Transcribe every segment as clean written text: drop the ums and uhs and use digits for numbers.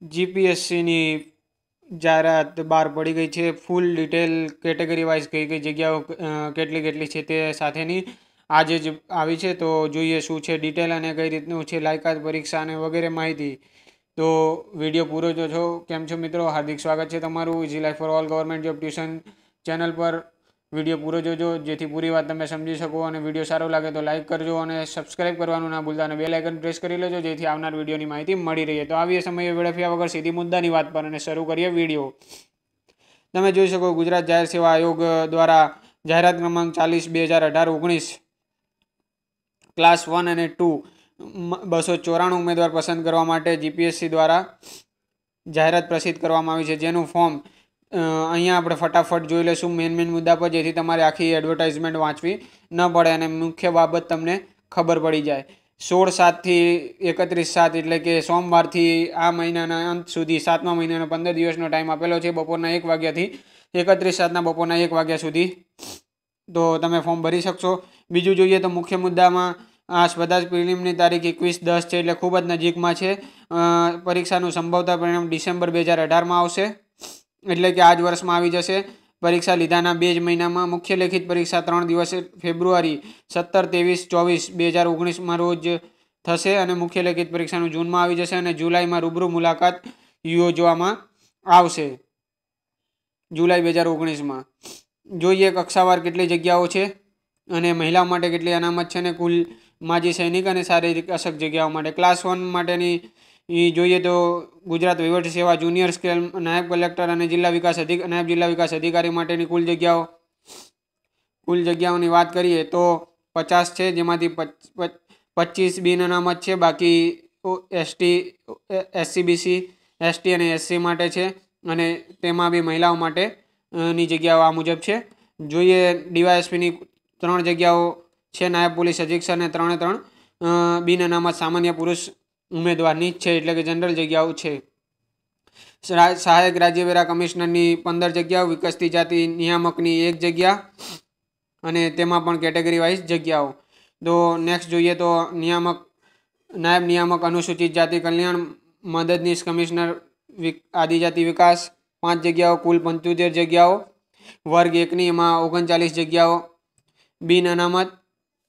જીપીએસસીની જાહેરાત બહાર પડી ગઈ છે. ફૂલ ડિટેલ કેટેગરી વાઇઝ કઈ કઈ જગ્યાઓ કેટલી છે તે સાથેની આજે જ આવી છે. તો જોઈએ શું છે ડિટેલ અને કઈ રીતનું છે લાયકાત પરીક્ષા અને વગેરે માહિતી. તો વિડીયો પૂરો જોજો. કેમ છો મિત્રો, હાર્દિક સ્વાગત છે તમારું easy life for all government job tuition channel પર. વિડીયો પૂરો જોજો જેથી પૂરી વાત તમે સમજી શકો, અને વિડીયો સારો લાગે તો લાઇક કરજો અને સબસ્ક્રાઇબ કરવાનું ના ભૂલતા, અને બેલ આઇકન પ્રેસ કરી લેજો જેથી આવનાર વિડીયોની માહિતી મળી રહે. તો આવીએ સમયે વેડફ્યા વગર સીધી મુદ્દાની વાત પર અને શરૂ કરીએ વિડીયો. તમે જોઈ શકો ગુજરાત જાહેર સેવા આયોગ દ્વારા જાહેરાત ક્રમાંક 40/2018-19 ક્લાસ 1 અને 2 294 ઉમેદવાર પસંદ કરવા માટે જીપીએસસી દ્વારા જાહેરાત પ્રસિદ્ધ કરવામાં આવી છે, જેનું ફોર્મ અહીંયા આપણે ફટાફટ જોઈ લઈશું મેન મુદ્દા પર, જેથી તમારે આખી એડવર્ટાઇઝમેન્ટ વાંચવી ન પડે અને મુખ્ય બાબત તમને ખબર પડી જાય. 16/7 થી 31/7 એટલે કે સોમવારથી આ મહિનાના અંત સુધી 7મા મહિનાનો 15 દિવસનો ટાઈમ આપેલો છે, બપોરના 1 વાગ્યાથી 31/7ના બપોરના 1 વાગ્યા સુધી. તો તમે ફોર્મ ભરી શકશો. બીજું જોઈએ તો મુખ્ય મુદ્દામાં આ બધા જ પ્રિલિમની તારીખ 21/10 છે, એટલે ખૂબ જ નજીકમાં છે. પરીક્ષાનું સંભવતઃ પરિણામ ડિસેમ્બર 2018માં આવશે, એટલે કે આ જ વર્ષમાં આવી જશે. પરીક્ષા લીધાના 2 જ મહિનામાં. મુખ્ય લેખિત પરીક્ષા 3 દિવસે ફેબ્રુઆરી 17, 23, 24, 2019માં રોજ થશે, અને મુખ્ય લેખિત પરીક્ષાનું જૂનમાં આવી જશે, અને જુલાઈમાં રૂબરૂ મુલાકાત યોજવામાં આવશે, જુલાઈ 2019માં. જોઈએ કક્ષાવાર કેટલી જગ્યાઓ છે અને મહિલાઓ માટે કેટલી અનામત છે, અને કુલ માજી સૈનિક અને શારીરિક અશક્ત જગ્યાઓ માટે. ક્લાસ 1 માટેની જોઈએ તો ગુજરાત વહીવટી સેવા જુનિયર સ્કેલ નાયબ કલેક્ટર અને નાયબ જિલ્લા વિકાસ અધિકારી માટેની કુલ જગ્યાઓની વાત કરીએ તો 50 છે, જેમાંથી 25 બિન અનામત છે. બાકી એસટી, SC/BC, ST અને SC માટે છે, અને તેમાં બી મહિલાઓ માટે ની જગ્યાઓ આ મુજબ છે. જોઈએ ડીવાયએસપીની 3 જગ્યાઓ છે, નાયબ પોલીસ અધિક્ષક અને 3 બિન અનામત સામાન્ય પુરુષ ઉમેદવારની જ છે, એટલે કે જનરલ જગ્યાઓ છે. સહાયક રાજ્ય વેરા કમિશનરની 15 જગ્યાઓ, વિકસતી જાતિ નિયામકની 1 જગ્યા, અને તેમાં પણ કેટેગરી વાઇઝ જગ્યાઓ. તો નેક્સ્ટ જોઈએ તો નાયબ નિયામક અનુસૂચિત જાતિ કલ્યાણ, મદદનીશ કમિશનર આદિજાતિ વિકાસ 5 જગ્યાઓ, કુલ 75 જગ્યાઓ. વર્ગ 1ની એમાં 39 જગ્યાઓ. બિન અનામત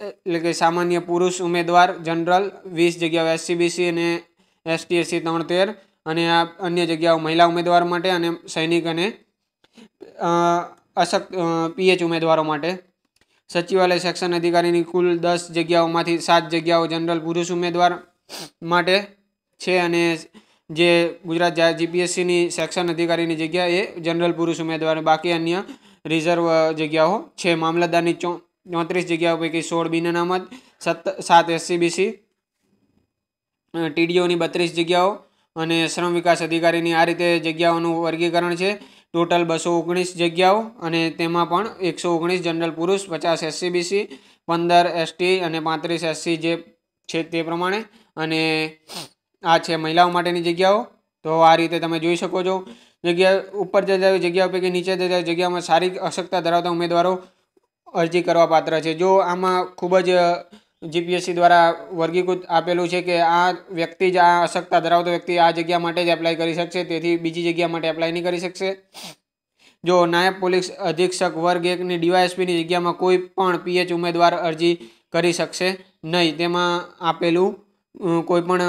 એટલે કે સામાન્ય પુરુષ ઉમેદવાર જનરલ 20 જગ્યાઓ, SC/BC અને ST/SC 73, અને આ અન્ય જગ્યાઓ મહિલા ઉમેદવાર માટે અને સૈનિક અને અશક્ત PH ઉમેદવારો માટે. સચિવાલય સેક્શન અધિકારીની કુલ 10 જગ્યાઓમાંથી 7 જગ્યાઓ જનરલ પુરુષ ઉમેદવાર માટે છે, અને જે ગુજરાત જીપીએસસીની સેક્શન અધિકારીની જગ્યા એ જનરલ પુરુષ ઉમેદવાર, બાકી અન્ય રિઝર્વ જગ્યાઓ છે. મામલતદારની 34 જગ્યાઓ પૈકી 16 બિન અનામત, 7 SC/BC, TDOની 32 જગ્યાઓ, અને શ્રમ વિકાસ અધિકારીની આ રીતે જગ્યાઓનું વર્ગીકરણ છે. ટોટલ 219 જગ્યાઓ, અને તેમાં પણ 119 જનરલ પુરુષ, 50 SC/BC, 15 ST અને 35 SC જે છે તે પ્રમાણે, અને આ છે મહિલાઓ માટેની જગ્યાઓ. તો આ રીતે તમે જોઈ શકો છો. ઉપર જગ્યાઓ પૈકી નીચે જગ્યામાં શારીરિક અશક્તતા ધરાવતા ઉમેદવારો અરજી કરવા પાત્ર છે. જો આમાં ખૂબ જ જીપીએસસી દ્વારા વર્ગીકૃત આપેલું છે કે આ વ્યક્તિ જ આ અશક્તતા ધરાવતો વ્યક્તિ આ જગ્યા માટે જ એપ્લાય કરી શકશે, તેથી બીજી જગ્યા માટે એપ્લાય નહીં કરી શકશે. જો નાયબ પોલીસ અધિક્ષક વર્ગ 1ની ડીવાયએસપીની જગ્યામાં કોઈ પણ PH ઉમેદવાર અરજી કરી શકશે નહીં. તેમાં આપેલું કોઈ પણ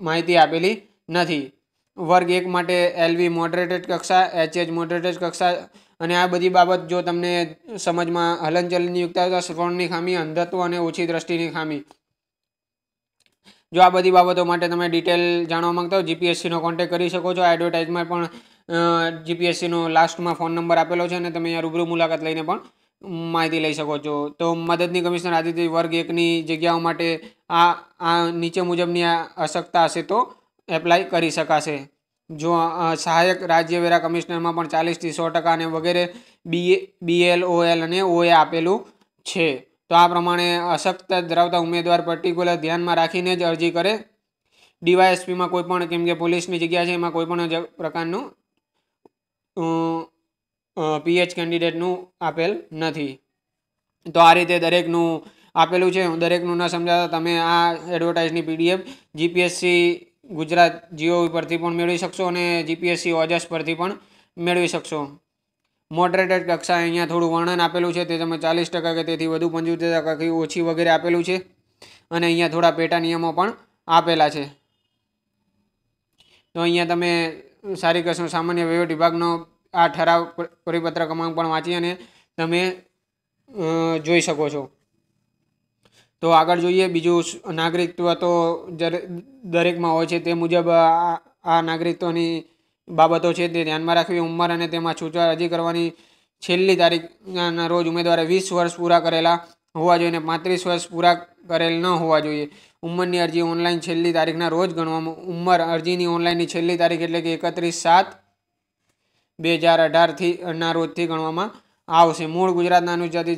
માહિતી આપેલી નથી. વર્ગ 1 માટે LV મોડરેટેડ કક્ષા, HH મોડરેટેડ કક્ષા, અને આ બધી બાબત જો તમને સમજમાં હલનચલનની યુક્તતા, શ્રવણની ખામી, અંધત્વ અને ઓછી દ્રષ્ટિની ખામી, જો આ બધી બાબતો માટે તમે ડિટેલ જાણવા માંગતા હો જીપીએસસીનો કોન્ટેક્ટ કરી શકો છો. આ એડવર્ટાઇઝમાં પણ જીપીએસસીનો લાસ્ટમાં ફોન નંબર આપેલો છે, અને તમે અહીંયા રૂબરૂ મુલાકાત લઈને પણ માહિતી લઈ શકો છો. તો મદદની કમિશનર આદિત્ય વર્ગ 1ની જગ્યાઓ માટે આ નીચે મુજબની અશક્તતા હશે તો એપ્લાય કરી શકાશે. જો સહાયક રાજ્ય વેરા કમિશનરમાં પણ 40% થી 100% અને વગેરે BL, OL અને OA આપેલું છે. તો આ પ્રમાણે અશક્તતા ધરાવતા ઉમેદવાર પર્ટિક્યુલર ધ્યાનમાં રાખીને જ અરજી કરે. ડીવાયએસપીમાં કોઈ પણ, કેમ કે પોલીસની જગ્યા છે, એમાં કોઈ પણ પ્રકારનું PH કેન્ડિડેટનું આપેલ નથી. તો આ રીતે દરેકનું આપેલું છે. દરેકનું ન સમજાતા તમે આ એડવર્ટાઇઝની PDF ગુજરાત GOV પરથી પણ મેળવી શકશો અને GPSC ઓજસ પરથી પણ મેળવી શકશો. મોડરેટેડ કક્ષા અહીંયા થોડું વર્ણન આપેલું છે, તે તમે 40% કે તેથી વધુ 75% કે ઓછી વગેરે આપેલું છે અને અહીંયા થોડા પેટા નિયમો પણ આપેલા છે. તો અહીંયા તમે સારી કક્ષા સામાન્ય વહીવટ વિભાગનો આ ઠરાવ પરિપત્ર ક્રમાંક પણ વાંચી અને તમે જોઈ શકો છો. તો આગળ જોઈએ. બીજું નાગરિકત્વ તો દરેકમાં હોય છે, તે મુજબ આ નાગરિકત્વની બાબતો છે તે ધ્યાનમાં રાખવી. ઉંમર અને તેમાં છૂટછાટ અરજી કરવાની છેલ્લી તારીખના રોજ ઉમેદવારે 20 વર્ષ પૂરા કરેલા હોવા જોઈએ અને 35 વર્ષ પૂરા કરેલ ન હોવા જોઈએ. ઉંમરની અરજી ઓનલાઈન છેલ્લી તારીખના રોજ ગણવામાં. ઉંમર અરજીની ઓનલાઈનની છેલ્લી તારીખ એટલે કે 31/7/2018 ના રોજથી ગણવામાં આવશે. મૂળ ગુજરાતના અનુજાતિ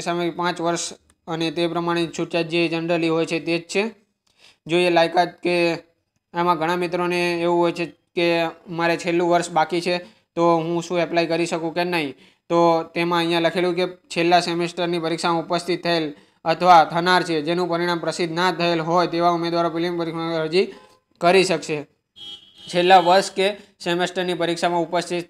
સામે 5 વર્ષ અને તે પ્રમાણે છૂટછાટ જે જનરલી હોય છે તે જ છે. જોઈએ લાયકાત કે આમાં ઘણા મિત્રોને એવું હોય છે કે મારે છેલ્લું વર્ષ બાકી છે તો હું શું એપ્લાય કરી શકું કે નહીં. તો તેમાં અહીંયા લખેલું કે છેલ્લા સેમેસ્ટરની પરીક્ષામાં ઉપસ્થિત થયેલ અથવા થનાર છે જેનું પરિણામ પ્રસિદ્ધ ના થયેલ હોય તેવા ઉમેદવારો પ્રિલિમ પરીક્ષામાં અરજી કરી શકશે. છેલ્લા વર્ષ કે સેમેસ્ટરની પરીક્ષામાં ઉપસ્થિત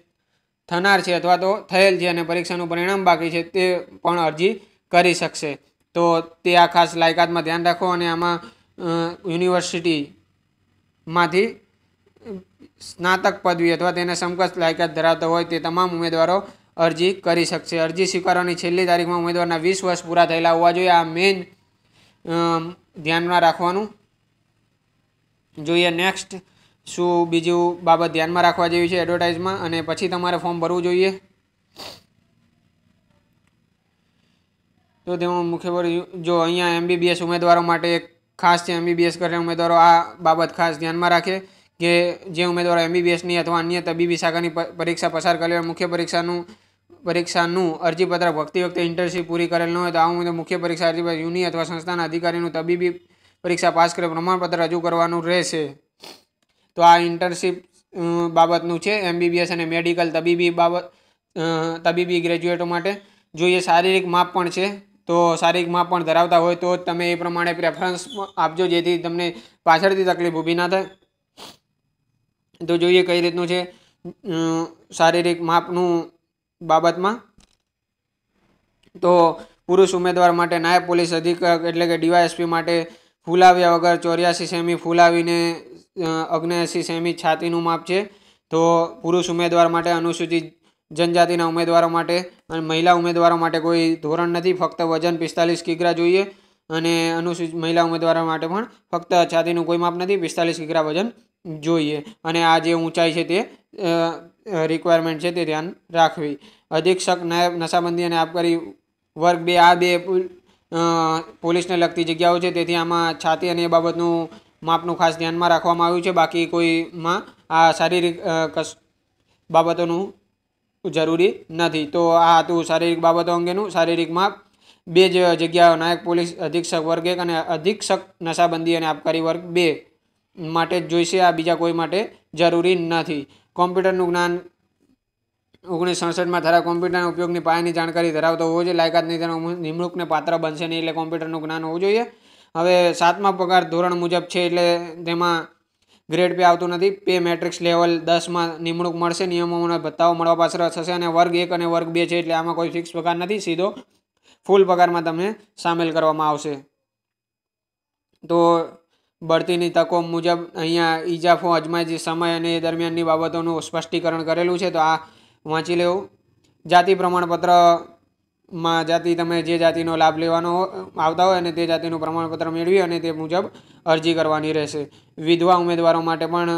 થનાર છે અથવા તો થયેલ છે અને પરીક્ષાનું પરિણામ બાકી છે તે પણ અરજી કરી શકશે. તો તે આ ખાસ લાયકાતમાં ધ્યાન રાખો અને આમાં યુનિવર્સિટીમાંથી સ્નાતક પદવી અથવા તેને સમકક્ષ લાયકાત ધરાવતા હોય તે તમામ ઉમેદવારો અરજી કરી શકશે. અરજી સ્વીકારવાની છેલ્લી તારીખમાં ઉમેદવારના 20 વર્ષ પૂરા થયેલા હોવા જોઈએ. આ મેઇન ધ્યાનમાં રાખવાનું. જોઈએ નેક્સ્ટ શું બીજું બાબત ધ્યાનમાં રાખવા જેવી છે એડવર્ટાઇઝમાં, અને પછી તમારે ફોર્મ ભરવું જોઈએ. તો તેમાં મુખ્ય જો અહીંયા MBBS ઉમેદવારો માટે ખાસ છે. MBBS કરેલા ઉમેદવારો આ બાબત ખાસ ધ્યાનમાં રાખે કે જે ઉમેદવારો MBBSની અથવા અન્ય તબીબી શાખાની પરીક્ષા પસાર કરેલ મુખ્ય પરીક્ષાનું અરજીપત્ર ભરતી વખતે ઇન્ટર્નશીપ પૂરી કરેલ ન હોય તો આ ઉમેદવાર મુખ્ય પરીક્ષા અરજી યુનિ અથવા સંસ્થાના અધિકારીનું તબીબી પરીક્ષા પાસ કરે પ્રમાણપત્ર રજૂ કરવાનું રહેશે. તો આ ઇન્ટર્નશીપ બાબતનું છે MBBS અને મેડિકલ તબીબી ગ્રેજ્યુએટો માટે. જોઈએ શારીરિક માપ પણ છે. તો શારીરિક માપ પણ ધરાવતા હોય તો તમે એ પ્રમાણે પ્રેફરન્સ આપજો જેથી તમને પાછળથી તકલીફ ઊભી ના થાય. તો જોઈએ કઈ રીતનું છે શારીરિક માપનું બાબતમાં. તો પુરુષ ઉમેદવાર માટે નાયબ પોલીસ અધિક્ષક એટલે કે DYSP માટે ફૂલાવ્યા વગર 84 સેમી, ફૂલાવીને 79 સેમી છાતીનું માપ છે. તો પુરુષ ઉમેદવાર માટે, અનુસૂચિત જનજાતિના ઉમેદવારો માટે અને મહિલા ઉમેદવારો માટે કોઈ ધોરણ નથી, ફક્ત વજન 45 કિગ્રા જોઈએ. અને અનુસૂચિત મહિલા ઉમેદવારો માટે પણ ફક્ત છાતીનું કોઈ માપ નથી, 45 કિગ્રા વજન જોઈએ. અને આ જે ઊંચાઈ છે તે રિક્વાયરમેન્ટ છે તે ધ્યાન રાખવી. અધિક્ષક, નાયબ નશાબંધી અને આબકારી વર્ગ 2 આ બે પોલીસને લગતી જગ્યાઓ છે, તેથી આમાં છાતી અને એ બાબતનું માપનું ખાસ ધ્યાનમાં રાખવામાં આવ્યું છે. બાકી કોઈમાં આ શારીરિક બાબતોનું જરૂરી નથી. તો આ હતું શારીરિક બાબતો અંગેનું. શારીરિક માપ 2 જ જગ્યાઓ નાયક પોલીસ અધિક્ષક વર્ગ 1 અને અધિક્ષક નશાબંધી અને આબકારી વર્ગ 2 માટે જ જોઈશે. આ બીજા કોઈ માટે જરૂરી નથી. કોમ્પ્યુટરનું જ્ઞાન 1967માં ઠરાવ કોમ્પ્યુટરના ઉપયોગની પાયાની જાણકારી ધરાવતો હોવો જોઈએ. લાયકાતની તેનો નિમણૂકને પાત્ર બનશે નહીં એટલે કોમ્પ્યુટરનું જ્ઞાન હોવું જોઈએ. હવે 7મા પગાર ધોરણ મુજબ છે એટલે તેમાં ગ્રેડ પે આવતું નથી. પે મેટ્રિક્સ લેવલ 10માં નિમણૂક મળશે. નિયમોના ભત્તાઓ મળવા પાછળ થશે અને વર્ગ 1 અને વર્ગ 2 છે એટલે આમાં કોઈ ફિક્સ પગાર નથી, સીધો ફૂલ પગારમાં તમને સામેલ કરવામાં આવશે. તો બઢતીની તકો મુજબ અહીંયા ઇજાફો, અજમાયશી સમય અને એ દરમિયાનની બાબતોનું સ્પષ્ટીકરણ કરેલું છે, તો આ વાંચી લેવું. જાતિ પ્રમાણપત્રમાં જાતિ તમે જે જાતિનો લાભ લેવાનો આવતા હોય અને તે જાતિનું પ્રમાણપત્ર મેળવી અને તે મુજબ અરજી કરવાની રહેશે. વિધવા ઉમેદવારો માટે પણ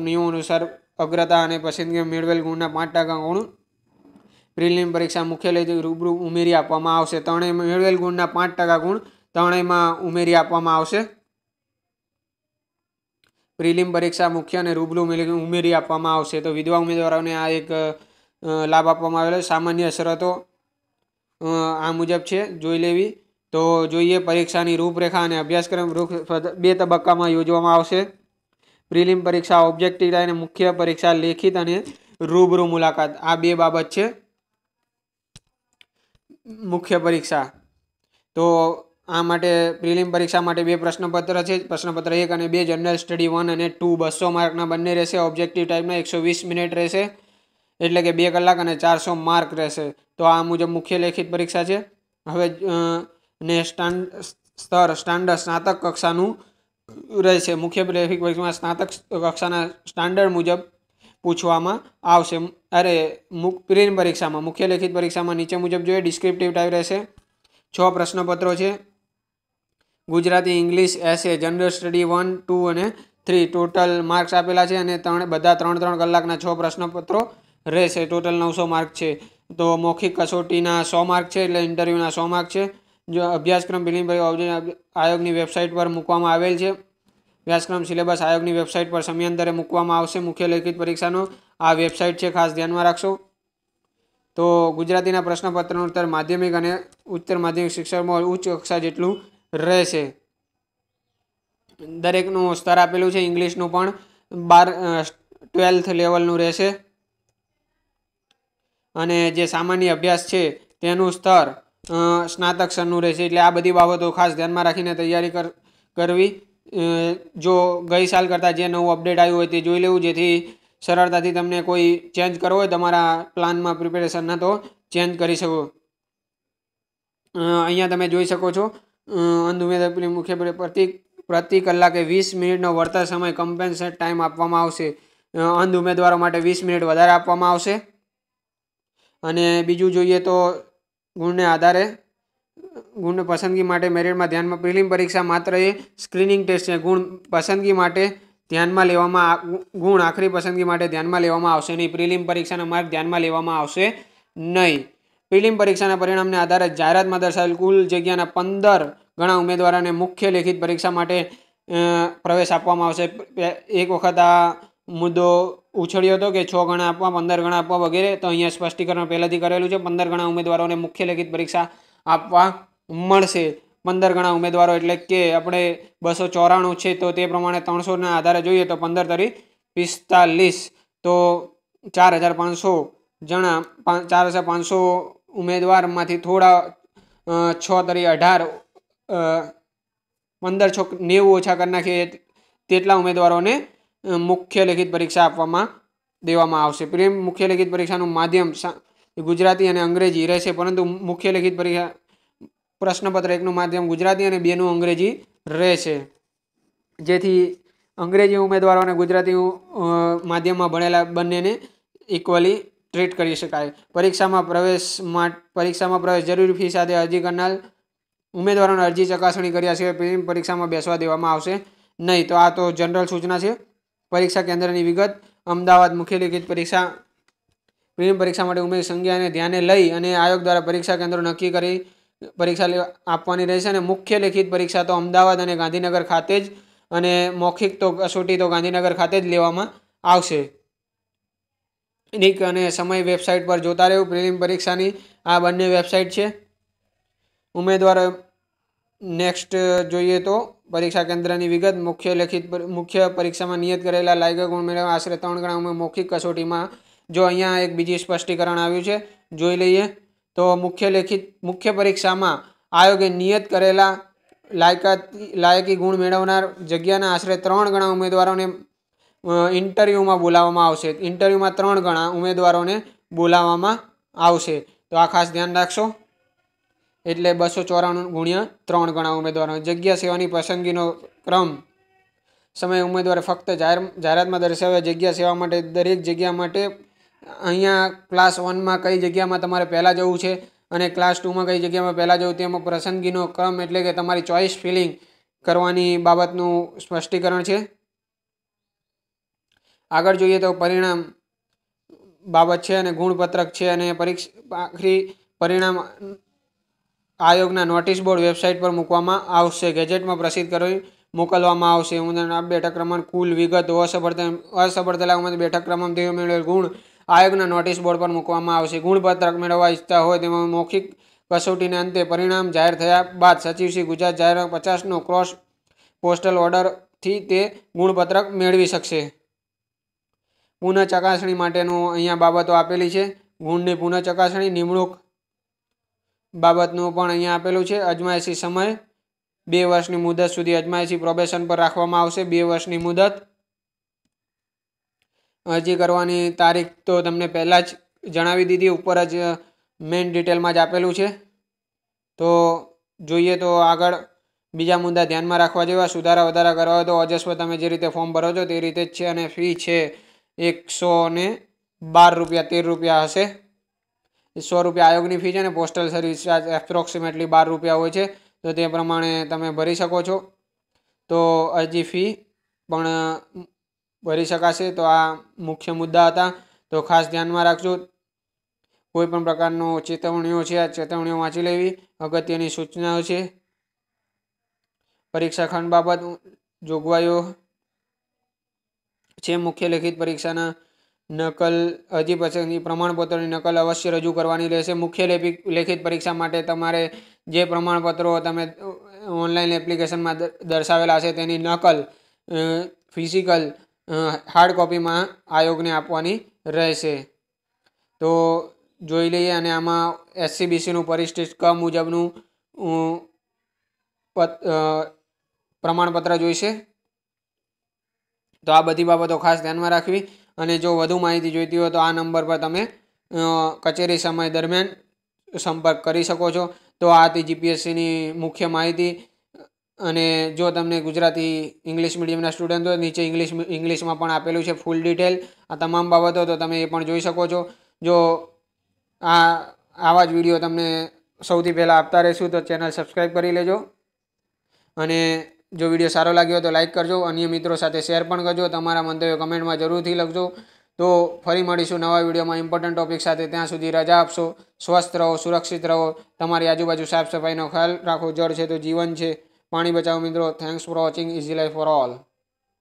નિયમો અનુસાર અગ્રતા અને પસંદગી મેળવેલ ગુણના 5% ગુણ પ્રિલિમ પરીક્ષા મુખ્ય લઈ રૂબરૂ ઉમેરી આપવામાં આવશે. ત્રણેય મેળવેલ ગુણના 5% ગુણ ત્રણેયમાં ઉમેરી આપવામાં આવશે. પ્રિલિમ પરીક્ષા મુખ્ય અને રૂબરૂ ઉમેરી આપવામાં આવશે. તો વિધવા ઉમેદવારોને આ એક લાભ આપવામાં આવેલો. સામાન્ય શરતો આ મુજબ છે, જોઈ લેવી. તો જોઈએ પરીક્ષાની રૂપરેખા અને અભ્યાસક્રમ 2 તબક્કામાં યોજવામાં આવશે. પ્રિલિમ પરીક્ષા ઓબ્જેક્ટિવ અને મુખ્ય પરીક્ષા લેખિત અને રૂબરૂ મુલાકાત, આ 2 બાબત છે મુખ્ય પરીક્ષા. તો આ માટે પ્રિલિમ પરીક્ષા માટે 2 પ્રશ્નપત્ર છે. પ્રશ્નપત્ર 1 અને 2 જનરલ સ્ટડી 1 અને 2 200 માર્કના બંને રહેશે. ઓબ્જેક્ટિવ ટાઈપના 120 મિનિટ રહેશે, એટલે કે 2 કલાક અને 400 માર્ક રહેશે. તો આ મુજબ મુખ્ય લેખિત પરીક્ષા છે. હવે સ્ટાન્ડર્ડ સ્નાતક કક્ષાનું રહેશે. મુખ્ય લેખિત પરીક્ષામાં સ્નાતક કક્ષાના સ્ટાન્ડર્ડ મુજબ પૂછવામાં આવશે. પ્રિલિમ પરીક્ષામાં મુખ્ય લેખિત પરીક્ષામાં નીચે મુજબ જોઈએ. ડિસ્ક્રિપ્ટિવ ટાઈપ રહેશે. 6 પ્રશ્નપત્રો છે. ગુજરાતી, ઇંગ્લિશ, એસે, જનરલ સ્ટડી 1, 2 અને 3 ટોટલ માર્ક્સ આપેલા છે અને બધા 3 કલાકના 6 પ્રશ્નપત્રો રહેશે. ટોટલ 900 માર્ક છે. તો મૌખિક કસોટીના 100 માર્ક છે, એટલે ઇન્ટરવ્યુના 100 માર્ક છે. જો અભ્યાસક્રમ પ્રિલિમ આયોગની વેબસાઇટ પર મૂકવામાં આવેલ છે. અભ્યાસક્રમ સિલેબસ આયોગની વેબસાઇટ પર સમયાંતરે મૂકવામાં આવશે. મુખ્ય લેખિત પરીક્ષાનો આ વેબસાઇટ છે, ખાસ ધ્યાનમાં રાખશો. તો ગુજરાતીના પ્રશ્નપત્રનું ઉત્તર માધ્યમિક અને ઉચ્ચતર માધ્યમિક શિક્ષણમાં ઉચ્ચ કક્ષા જેટલું રહેશે. દરેકનું સ્તર આપેલું છે. ઇંગ્લિશનું પણ 12th લેવલનું રહેશે અને જે સામાન્ય અભ્યાસ છે તેનું સ્તર સ્નાતક સ્તરનું રહેશે. એટલે આ બધી બાબતો ખાસ ધ્યાનમાં રાખીને તૈયારી કરવી. જો ગઈ સાલ કરતાં જે નવું અપડેટ આવ્યું હોય તે જોઈ લેવું, જેથી સરળતાથી તમને કોઈ ચેન્જ કરવો હોય તમારા પ્લાનમાં પ્રિપેરેશનના તો ચેન્જ કરી શકો. અહીંયા તમે જોઈ શકો છો અંધ ઉમેદવાર મુખ્ય પ્રતિ કલાકે 20 મિનિટનો વળતર સમય કમ્પેન્સેટ ટાઈમ આપવામાં આવશે. અંધ ઉમેદવારો માટે 20 મિનિટ વધારે આપવામાં આવશે. અને બીજું જોઈએ તો ગુણને આધારે ગુણ પસંદગી માટે મેરિટમાં ધ્યાનમાં પ્રિલિમ પરીક્ષા માત્ર એ સ્ક્રીનિંગ ટેસ્ટ છે. ગુણ પસંદગી માટે ધ્યાનમાં લેવામાં ગુણ આખરી પસંદગી માટે ધ્યાનમાં લેવામાં આવશે નહીં. પ્રિલિમ પરીક્ષાના માર્ક ધ્યાનમાં લેવામાં આવશે નહીં. પ્રિલિમ પરીક્ષાના પરિણામને આધારે જાહેરાતમાં દર્શાવેલ કુલ જગ્યાના 15 ગણા ઉમેદવારોને મુખ્ય લેખિત પરીક્ષા માટે પ્રવેશ આપવામાં આવશે. એક વખત આ મુદ્દો ઉછળ્યો હતો કે 6 ગણા આપવા, 15 ગણા આપવા વગેરે. તો અહીંયા સ્પષ્ટીકરણ પહેલાથી કરેલું છે. 15 ગણા ઉમેદવારોને મુખ્ય લેખિત પરીક્ષા આપવા મળશે. 15 ગણા ઉમેદવારો એટલે કે આપણે 294 છે, તો તે પ્રમાણે 300ના આધારે જોઈએ તો 15 તરી 45, તો 4500 જણા 4500 ઉમેદવારમાંથી થોડા 6 તરી 18 15 6 90 ઓછા કરી નાખીએ તેટલા ઉમેદવારોને મુખ્ય લેખિત પરીક્ષા આપવામાં દેવામાં આવશે. મુખ્ય લેખિત પરીક્ષાનું માધ્યમ ગુજરાતી અને અંગ્રેજી રહેશે, પરંતુ મુખ્ય લેખિત પરીક્ષા પ્રશ્નપત્ર 1નું માધ્યમ ગુજરાતી અને 2નું અંગ્રેજી રહેશે, જેથી અંગ્રેજી ઉમેદવારો અને ગુજરાતી માધ્યમમાં ભણેલા બંનેને ઇક્વલી ટ્રીટ કરી શકાય. પરીક્ષામાં પ્રવેશ જરૂરી ફી સાથે અરજી કરનાર ઉમેદવારોને અરજી ચકાસણી કર્યા છે પરીક્ષામાં બેસવા દેવામાં આવશે નહીં. તો આ તો જનરલ સૂચના છે. પરીક્ષા કેન્દ્રની વિગત. અમદાવાદ મુખ્ય લેખિત પરીક્ષા માટે ઉમેદવારની સંખ્યાને ધ્યાને લઈ અને આયોગ દ્વારા પરીક્ષા કેન્દ્રો નક્કી કરી પરીક્ષા આપવાની રહેશે. અને મુખ્ય લેખિત પરીક્ષા તો અમદાવાદ અને ગાંધીનગર ખાતે જ, અને મૌખિક તો કસોટી તો ગાંધીનગર ખાતે જ લેવામાં આવશે. અને સમય વેબસાઇટ પર જોતા રહેવું. પ્રિલિમ પરીક્ષાની આ બંને વેબસાઇટ છે. ઉમેદવારો નેક્સ્ટ જોઈએ તો પરીક્ષા કેન્દ્રની વિગત. મુખ્ય પરીક્ષામાં નિયત કરેલા લાયકા ગુણ મેળવવા આશરે 3 ગણા મૌખિક કસોટીમાં. જો અહીંયા એક બીજી સ્પષ્ટીકરણ આવ્યું છે, જોઈ લઈએ તો મુખ્ય પરીક્ષામાં આયોગે નિયત કરેલા લાયકી ગુણ મેળવનાર જગ્યાના આશરે 3 ગણા ઉમેદવારોને ઇન્ટરવ્યુમાં બોલાવવામાં આવશે. ઇન્ટરવ્યુમાં 3 ગણા ઉમેદવારોને બોલાવવામાં આવશે. તો આ ખાસ ધ્યાન રાખશો. એટલે 294 ગુણ્યા 3 ગણા ઉમેદવારો. જગ્યા સેવાની પસંદગીનો ક્રમ. સમય ઉમેદવારે ફક્ત જાહેરાતમાં દર્શાવ્યા જગ્યા સેવા માટે દરેક જગ્યા માટે અહીંયા ક્લાસ 1માં કઈ જગ્યામાં તમારે પહેલાં જવું છે અને ક્લાસ 2માં કઈ જગ્યામાં પહેલાં જવું, તેમાં પસંદગીનો ક્રમ એટલે કે તમારી ચોઇસ ફિલિંગ કરવાની બાબતનું સ્પષ્ટીકરણ છે. આગળ જોઈએ તો પરિણામ બાબત છે અને ગુણપત્રક છે, અને આખરી પરિણામ આયોગના નોટિસ બોર્ડ વેબસાઇટ પર મૂકવામાં આવશે. ગેજેટમાં પ્રસિદ્ધ કરી મોકલવામાં આવશે. બેઠક ક્રમાંક, કુલ વિગત, અસફળ બેઠક ક્રમાંકથી મેળવેલ ગુણ આયોગના નોટિસ બોર્ડ પર મૂકવામાં આવશે. ગુણપત્રક મેળવવા ઈચ્છતા હોય તેમાં મૌખિક કસોટીને અંતે પરિણામ જાહેર થયા બાદ સચિવશ્રી ગુજરાત જાહેર 50નો ક્રોસ પોસ્ટલ ઓર્ડરથી તે ગુણપત્રક મેળવી શકશે. પુનઃ ચકાસણી માટેનું અહીંયા બાબતો આપેલી છે. ગુણની પુનઃ ચકાસણી, નિમણૂક બાબતનું પણ અહીંયા આપેલું છે. અજમાયશી સમય, 2 વર્ષની મુદત સુધી અજમાયશી પ્રોબેશન પર રાખવામાં આવશે. 2 વર્ષની મુદત. અરજી કરવાની તારીખ તો તમને પહેલાં જ જણાવી દીધી, ઉપર જ મેઇન ડિટેલમાં જ આપેલું છે. તો જોઈએ તો આગળ બીજા મુદ્દા ધ્યાનમાં રાખવા જેવા. સુધારા વધારા કરવા હોય તો અજસ્વ તમે જે રીતે ફોર્મ ભરો છો તે રીતે જ છે. અને ફી છે 112 રૂપિયા 13 રૂપિયા હશે. 100 રૂપિયા આયોગની ફી છે અને પોસ્ટલ સર્વિસ ચાર્જ એપ્રોક્સિમેટલી 12 રૂપિયા હોય છે. તો તે પ્રમાણે તમે ભરી શકો છો. તો અરજી ફી પણ ભરી શકાશે. તો આ મુખ્ય મુદ્દા હતા. તો ખાસ ધ્યાનમાં રાખજો. કોઈ પણ પ્રકારનો ચેતવણીઓ છે, આ ચેતવણીઓ વાંચી લેવી. અગત્યની સૂચનાઓ છે. પરીક્ષા ખંડ બાબત જોગવાઈઓ છે. મુખ્ય લેખિત પરીક્ષાના નકલ અરજી પસંદગી પ્રમાણપત્રોની નકલ અવશ્ય રજૂ કરવાની રહેશે. મુખ્ય લેખિત પરીક્ષા માટે તમારે જે પ્રમાણપત્રો તમે ઓનલાઈન એપ્લિકેશનમાં દર્શાવેલા છે તેની નકલ ફિઝિકલ હાર્ડ કોપીમાં આયોગને આપવાની રહેશે. તો જોઈ લઈએ. અને આમાં SCBCનું પરિશિષ્ટ ક મુજબનું પ્રમાણપત્ર જોઈશે. તો આ બધી બાબતો ખાસ ધ્યાનમાં રાખવી. અને જો વધુ માહિતી જોઈતી હોય તો આ નંબર પર તમે કચેરી સમય દરમિયાન સંપર્ક કરી શકો છો. તો આ હતી GPSCની મુખ્ય માહિતી. અને જો તમને ગુજરાતી ઇંગ્લિશ મીડિયમના સ્ટુડન્ટ હોય, નીચે ઇંગ્લિશમાં પણ આપેલું છે ફૂલ ડિટેલ આ તમામ બાબતો, તો તમે એ પણ જોઈ શકો છો. જો આવા જ વિડીયો તમને સૌથી પહેલાં આપતા રહીશું તો ચેનલ સબસ્ક્રાઈબ કરી લેજો. અને જો વિડીયો સારો લાગ્યો તો લાઈક કરજો. અન્ય મિત્રો સાથે શેર પણ કરજો. તમારા મંતવ્યો કમેન્ટમાં જરૂરથી લખજો. તો ફરી મળીશું નવા વિડીયોમાં ઇમ્પોર્ટન્ટ ટોપિક સાથે. ત્યાં સુધી રજા આપશો. સ્વસ્થ રહો, સુરક્ષિત રહો. તમારી આજુબાજુ સાફ સફાઈનો ખ્યાલ રાખો. જળ છે તો જીવન છે. પાણી બચાવો મિત્રો. Thanks for watching. Easy life for all.